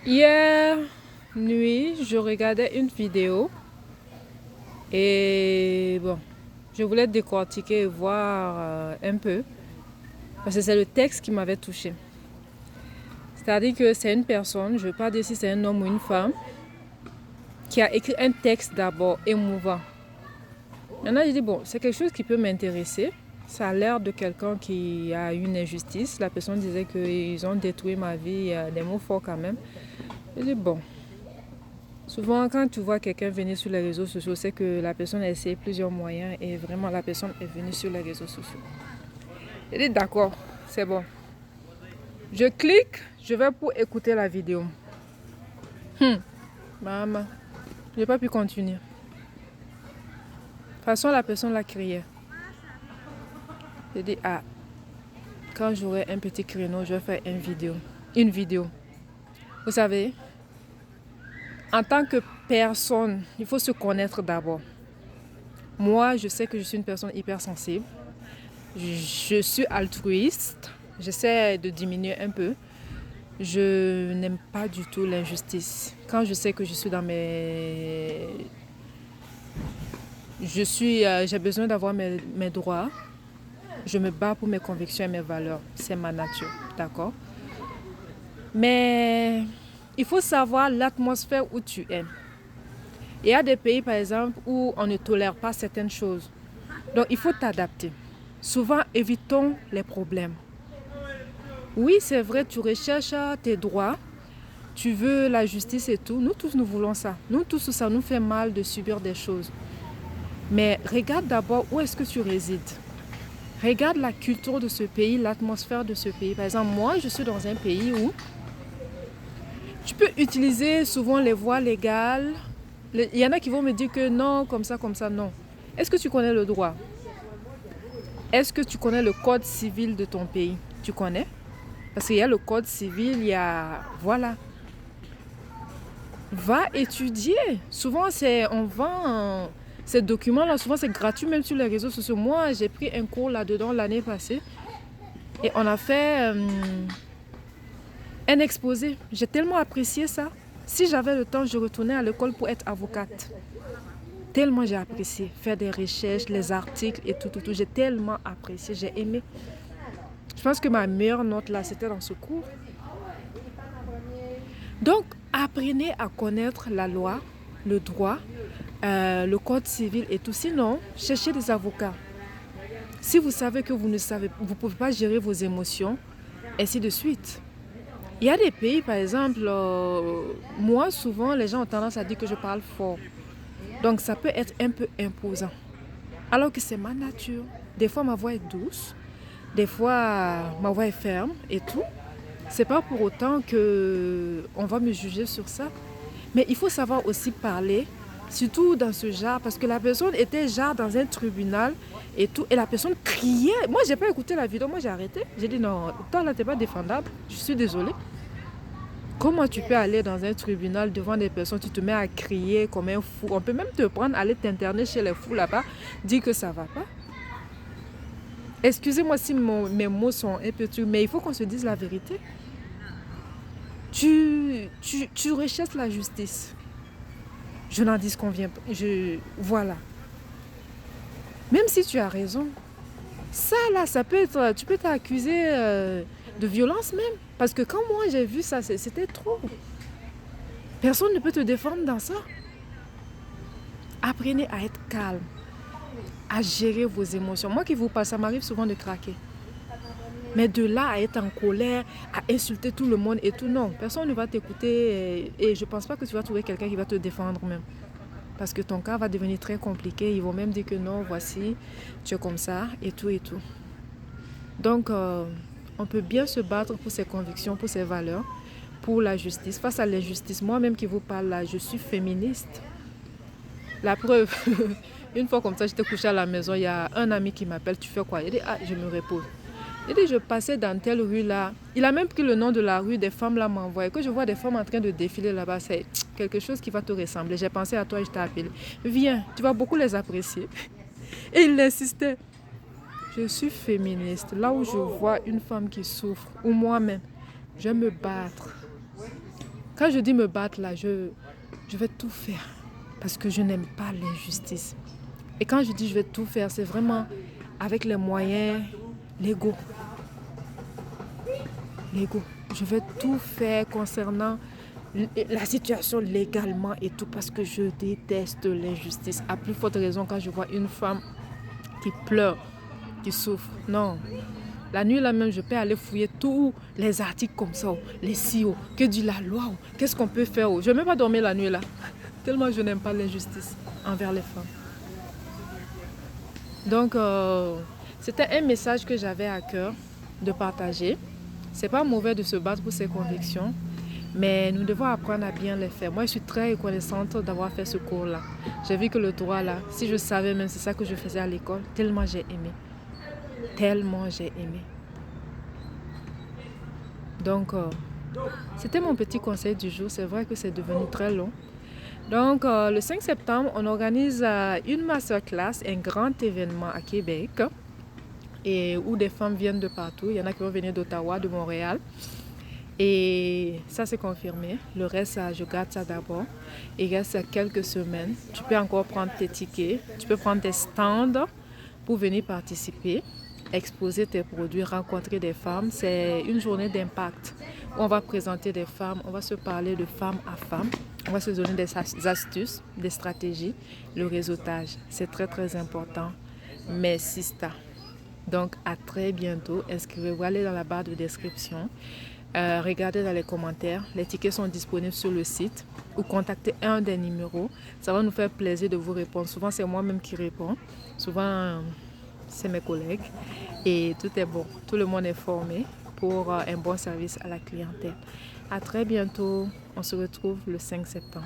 Hier nuit, je regardais une vidéo et bon, je voulais décortiquer et voir un peu parce que c'est le texte qui m'avait touché. C'est-à-dire que c'est une personne, je ne veux pas dire si c'est un homme ou une femme, qui a écrit un texte d'abord émouvant. Maintenant, j'ai dit, bon, c'est quelque chose qui peut m'intéresser. Ça a l'air de quelqu'un qui a une injustice. La personne disait qu'ils ont détruit ma vie, il y a des mots forts quand même. J'ai dit, bon, souvent, quand tu vois quelqu'un venir sur les réseaux sociaux, c'est que la personne a essayé plusieurs moyens et vraiment la personne est venue sur les réseaux sociaux. J'ai dit d'accord, c'est bon. Je clique, je vais pour écouter la vidéo. Maman, je n'ai pas pu continuer. De toute façon, la personne l'a crié. J'ai dit, ah, quand j'aurai un petit créneau, je vais faire une vidéo. Une vidéo. Vous savez, en tant que personne, il faut se connaître d'abord. Moi, je sais que je suis une personne hypersensible. Je suis altruiste. J'essaie de diminuer un peu. Je n'aime pas du tout l'injustice. Quand je sais que je suis dans mes... j'ai besoin d'avoir mes droits. Je me bats pour mes convictions et mes valeurs. C'est ma nature, d'accord? Mais il faut savoir l'atmosphère où tu es. Il y a des pays, par exemple, où on ne tolère pas certaines choses. Donc, il faut t'adapter. Souvent, évitons les problèmes. Oui, c'est vrai, tu recherches tes droits, tu veux la justice et tout. Nous tous, nous voulons ça. Nous tous, ça nous fait mal de subir des choses. Mais regarde d'abord où est-ce que tu résides. Regarde la culture de ce pays, l'atmosphère de ce pays. Par exemple, moi, je suis dans un pays où tu peux utiliser souvent les voies légales. Il y en a qui vont me dire que non, comme ça, non. Est-ce que tu connais le droit? Est-ce que tu connais le code civil de ton pays? Tu connais? Parce qu'il y a le code civil, il y a... Voilà. Va étudier. Souvent, on vend ces documents-là. Souvent, c'est gratuit, même sur les réseaux sociaux. Moi, j'ai pris un cours là-dedans l'année passée. Et on a fait un exposé. J'ai tellement apprécié ça. Si j'avais le temps, je retournais à l'école pour être avocate. Tellement j'ai apprécié. Faire des recherches, les articles et tout. J'ai tellement apprécié. J'ai aimé. Je pense que ma meilleure note là, c'était dans ce cours. Donc, apprenez à connaître la loi, le droit, le code civil et tout. Sinon, cherchez des avocats. Si vous savez que vous ne pouvez pas gérer vos émotions, ainsi de suite. Il y a des pays, par exemple, moi, souvent, les gens ont tendance à dire que je parle fort. Donc, ça peut être un peu imposant. Alors que c'est ma nature. Des fois, ma voix est douce. Des fois, ma voix est ferme et tout. C'est pas pour autant que on va me juger sur ça. Mais il faut savoir aussi parler, surtout dans ce genre, parce que la personne était genre dans un tribunal et tout, et la personne criait. Moi, j'ai pas écouté la vidéo, moi j'ai arrêté. J'ai dit non, toi là, t'es pas défendable, je suis désolée. Comment tu peux aller dans un tribunal devant des personnes, tu te mets à crier comme un fou. On peut même te prendre, aller t'interner chez les fous là-bas, dire que ça va pas. Excusez-moi si mes mots sont un peu durs, mais il faut qu'on se dise la vérité. Tu recherches la justice. Je n'en disconviens pas. Voilà. Même si tu as raison, ça là, ça peut être, tu peux t'accuser de violence même. Parce que quand moi j'ai vu ça, c'était trop. Personne ne peut te défendre dans ça. Apprenez à être calme, à gérer vos émotions. Moi qui vous parle, ça m'arrive souvent de craquer. Mais de là à être en colère, à insulter tout le monde et tout, non. Personne ne va t'écouter et je ne pense pas que tu vas trouver quelqu'un qui va te défendre même. Parce que ton cas va devenir très compliqué. Ils vont même dire que non, voici, tu es comme ça et tout et tout. Donc, on peut bien se battre pour ses convictions, pour ses valeurs, pour la justice. Face à l'injustice, moi-même qui vous parle là, je suis féministe. La preuve, une fois comme ça, j'étais couchée à la maison, il y a un ami qui m'appelle, tu fais quoi? Il dit, ah, je me repose. Il dit, je passais dans telle rue là. Il a même pris le nom de la rue, des femmes là m'envoient. Que je vois des femmes en train de défiler là-bas, c'est quelque chose qui va te ressembler. J'ai pensé à toi et je t'ai appelé. Viens, tu vas beaucoup les apprécier. Et il insistait. Je suis féministe. Là où je vois une femme qui souffre, ou moi-même, je vais me battre. Quand je dis me battre là, je vais tout faire parce que je n'aime pas l'injustice. Et quand je dis je vais tout faire, c'est vraiment avec les moyens légaux. Légaux. Je vais tout faire concernant la situation légalement et tout parce que je déteste l'injustice. À plus forte raison quand je vois une femme qui pleure, qui souffre. Non. La nuit là même, je peux aller fouiller tous les articles comme ça, les CEO, que dit la loi, qu'est-ce qu'on peut faire. Je ne vais même pas dormir la nuit là, tellement je n'aime pas l'injustice envers les femmes. Donc, c'était un message que j'avais à cœur de partager. C'est pas mauvais de se battre pour ses convictions, mais nous devons apprendre à bien les faire. Moi, je suis très reconnaissante d'avoir fait ce cours-là. J'ai vu que le droit là, si je savais même c'est ça que je faisais à l'école, tellement j'ai aimé. Tellement j'ai aimé. Donc, c'était mon petit conseil du jour. C'est vrai que c'est devenu très long. Donc, le 5 septembre, on organise une masterclass, un grand événement à Québec, et où des femmes viennent de partout. Il y en a qui vont venir d'Ottawa, de Montréal. Et ça, c'est confirmé. Le reste, je garde ça d'abord. Il reste quelques semaines. Tu peux encore prendre tes tickets. Tu peux prendre tes stands pour venir participer, exposer tes produits, rencontrer des femmes. C'est une journée d'impact où on va présenter des femmes. On va se parler de femme à femme. On va se donner des astuces, des stratégies, le réseautage. C'est très, très important. Mais Sista. Donc, à très bientôt. Inscrivez-vous, allez dans la barre de description. Regardez dans les commentaires. Les tickets sont disponibles sur le site ou contactez un des numéros. Ça va nous faire plaisir de vous répondre. Souvent, c'est moi-même qui réponds. Souvent, c'est mes collègues. Et tout est bon. Tout le monde est formé pour un bon service à la clientèle. À très bientôt. On se retrouve le 5 septembre.